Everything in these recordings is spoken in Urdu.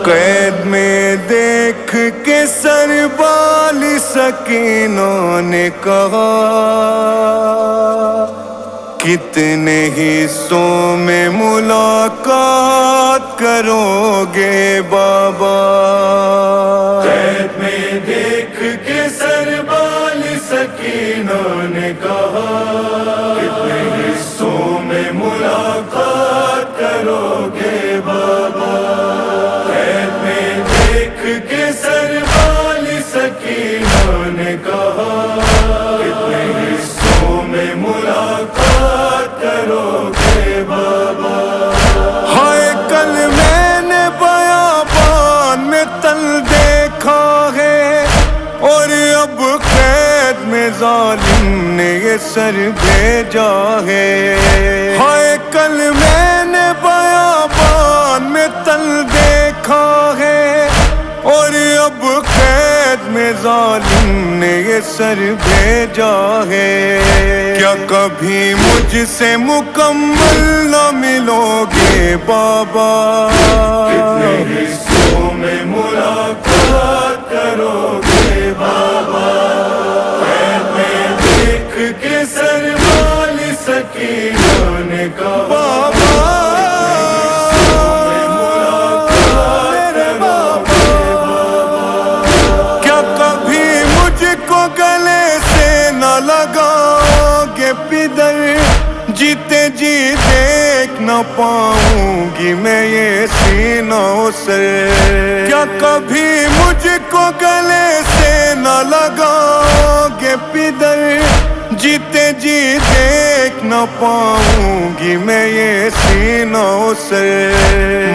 قید میں دیکھ کے سربال سکینوں نے کہا کتنے حصوں میں ملاقات کرو گے بابا. قید میں دیکھ کے سربال سکینوں نے کہا کتنے حصوں میں ملاقات کرو گے بابا. قید میں دیکھ کے سربال سکینوں نے کہا کتنے حصوں میں ملاقات کرو گے بابا. ہائے کل میں نے بیابان میں تل دیکھا ہے اور اب قید میں ظالم نے یہ سر بھیجا ہے. ہائے کل میں نے بیابان میں تل دیکھا ہے اور اب قید میں ظالم نے یہ سر بھیجا ہے. کیا کبھی مجھ سے مکمل نہ ملو گے بابا؟ کتنے حصوں میں ملاقات کرو گے بابا. قید میں دیکھ کے سربال سکینوں نے کہا بابا جیتے جی دیکھ نہ پاؤں گی میں یہ سینہ و سر. کیا کبھی مجھ کو گلے سے نہ لگاؤ گے پدر جیتے جی دیکھ نہ پاؤں گی میں یہ سینہ و سر.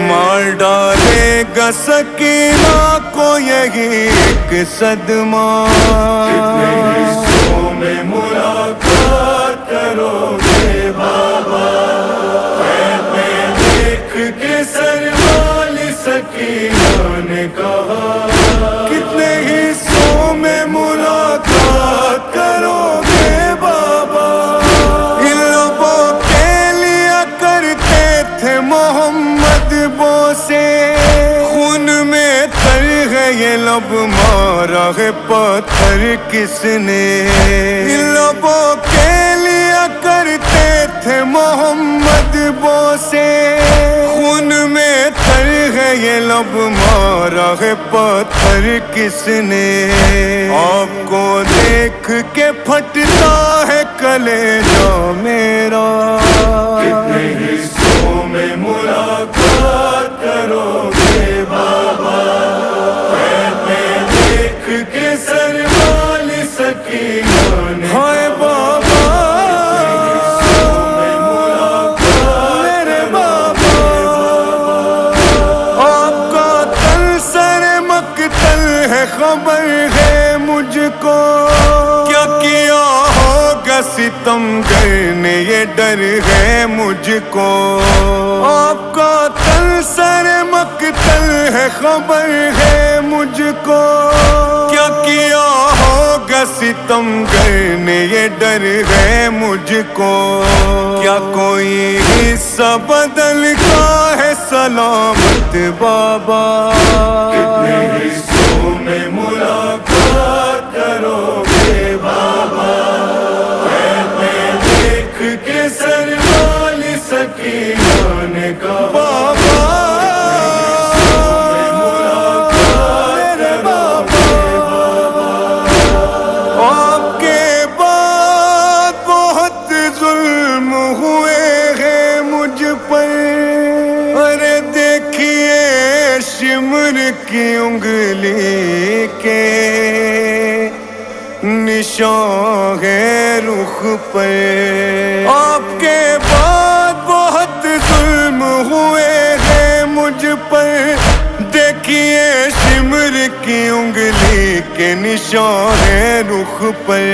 مار ڈالے گا سکینہ کو یہی ایک صدمہ. کتنے حصوں میں ملاقات کرو گے بابا. قید میں دیکھ کے سربال سکینوں نے کہا کتنے حصوں میں ملاقات کرو گے بابا. ان لوگوں کے لیا کرتے تھے محمد بوسے خون میں تر ہے یہ لب مارا ہے پتھر کس نے. ان لوگوں کے لیا کرتے تھے محمد بوسے خون میں تر ہے یہ لب مارا ہے پتھر کس نے. آپ کو دیکھ کے پھٹتا ہے کلیجہ میرا. کتنے حصوں میں ملاقات کرو گے بابا. قید میں دیکھ کے سربال سکینوں نے ہائے بابا میرے بابا. آپ کا تل سر مقتل ہے خبر ہے مجھ کو. کیا کیا ہوگا ستمگر نے یہ ڈر ہے مجھ کو. آپ کا تل سر مقتل ہے خبر ہے مجھ کو. کیا کیا ہوگا ستمگر نے یہ ڈر ہے مجھ کو. کیا کوئی حصہ بدل کا ہے سلامت بابا. کتنے حصوں میں ملاقات کرو گے بابا. قید میں دیکھ کے سربال سکینوں نے کہا بابا شمر کی انگلی کے نشان ہے رخ پر. آپ کے بعد بہت ظلم ہوئے ہیں مجھ پر. دیکھیے شمر کی انگلی کے نشان ہے رخ پر.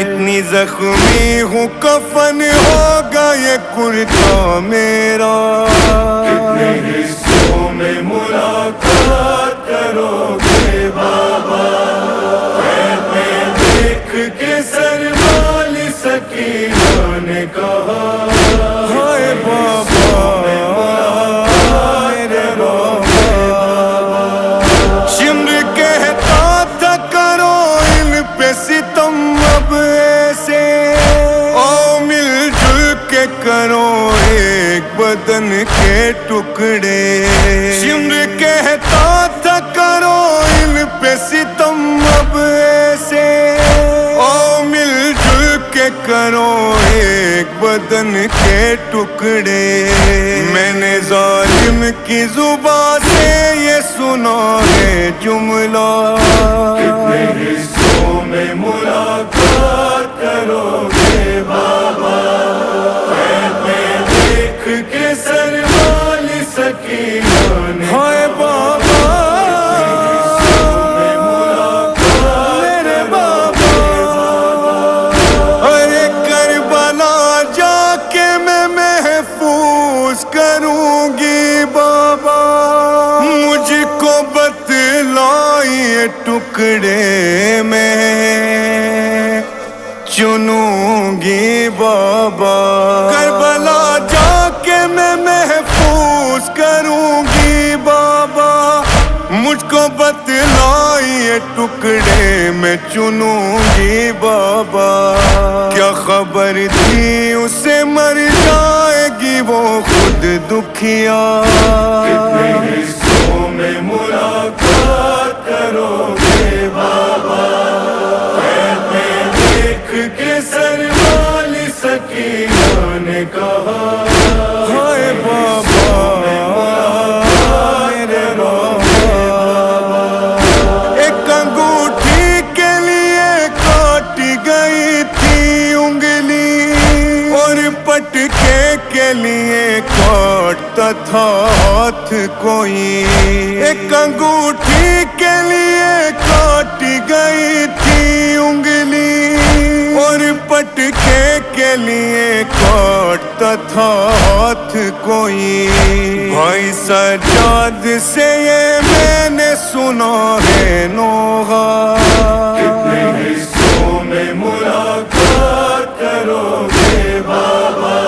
اتنی زخمی ہوں کفن ہوگا یہ کرتا میرا. کتنے حصوں میں ملاقات کرو گے بابا. قید میں دیکھ کے سربال سکینوں نے کہا ہائے بابا میرے بابا. بدن کے ٹکڑے. شمر کہتا تھا کرو ان پہ ستم اب ایسے، او مل جل کے کرو ایک بدن کے ٹکڑے. میں نے ظالم کی زبان سے یہ سنا ہے جملہ، کتنے حصوں میں ملاقات کرو گے بابا. میں دیکھ کے سر والی سکینہ نے، ہائے بابا میرے بابا. ارے کربلا جا کے میں محفوظ کروں گی بابا. مجھ کو بتلائیے ٹکڑے میں چنوں گی بابا. کربلا جا کے میں محفوظ کروں گی بابا. مجھ کو بتلائیے ٹکڑے میں چنوں گی بابا. کیا خبر تھی اسے مر جائے گی وہ خود دکھیا. کتنے حصوں میں ملاقات کرو گے بابا. میں دیکھ کے سر والی سکینہ نے کہا، ہائے بابا میرے بابا. ایک انگوٹھی کے لیے کاٹی گئی تھی انگلی، اور پٹکے کے لیے کاٹتا تھا ہاتھ کوئی. ایک انگوٹھی کے لیے کاٹی گئی تھی انگلی، اور پٹکے کے لیے کاٹتا تھا ہاتھ کوئی. بھائی سجاد سے یہ میں نے سنا ہے نوحہ، کتنے حصوں میں ملاقات کرو گے بابا.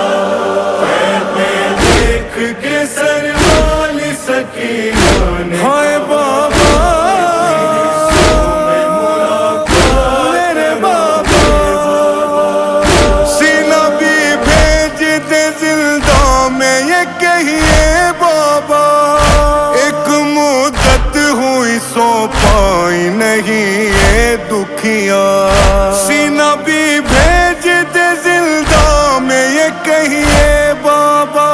میں دیکھ کے سر والی سکینہ نے، ہائے بابا میرے بابا. سینہ بھی بھیج دے زندہ میں یہ کہیے بابا. ایک مدت ہوئی سو پائی نہیں یہ دکھیا. سینہ بھی بھیج دے زندہ میں یہ کہیے بابا.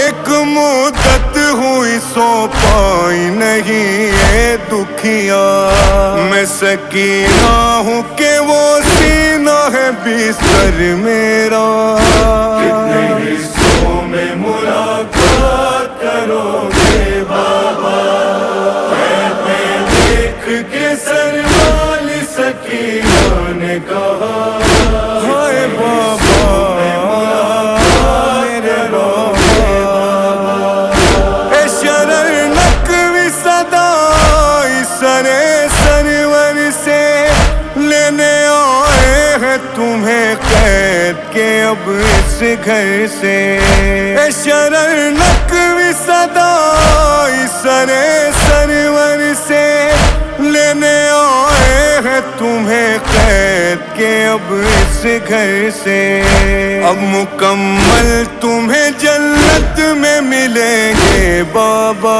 ایک مدت ہوئی سو پائی نہیں یہ دکھیا. میں سکینہ ہوں کہ وہ سینہ ہے بستر میرا. کتنے حصوں میں ملاقات کرو گے بابا. میں دیکھ کے سر والی سکینہ نے کہا، ہائے بابا میرے بابا. اے شرر نقوی صدا سرے سرور سے لینے آئے ہیں تمہیں قید کے اب اس گھر سے. اے شرر نقوی صدا سرے سرور سے لینے آئے ہیں تمہیں قید کے اب اس گھر سے. اب مکمل تمہیں جنت میں ملیں گے بابا.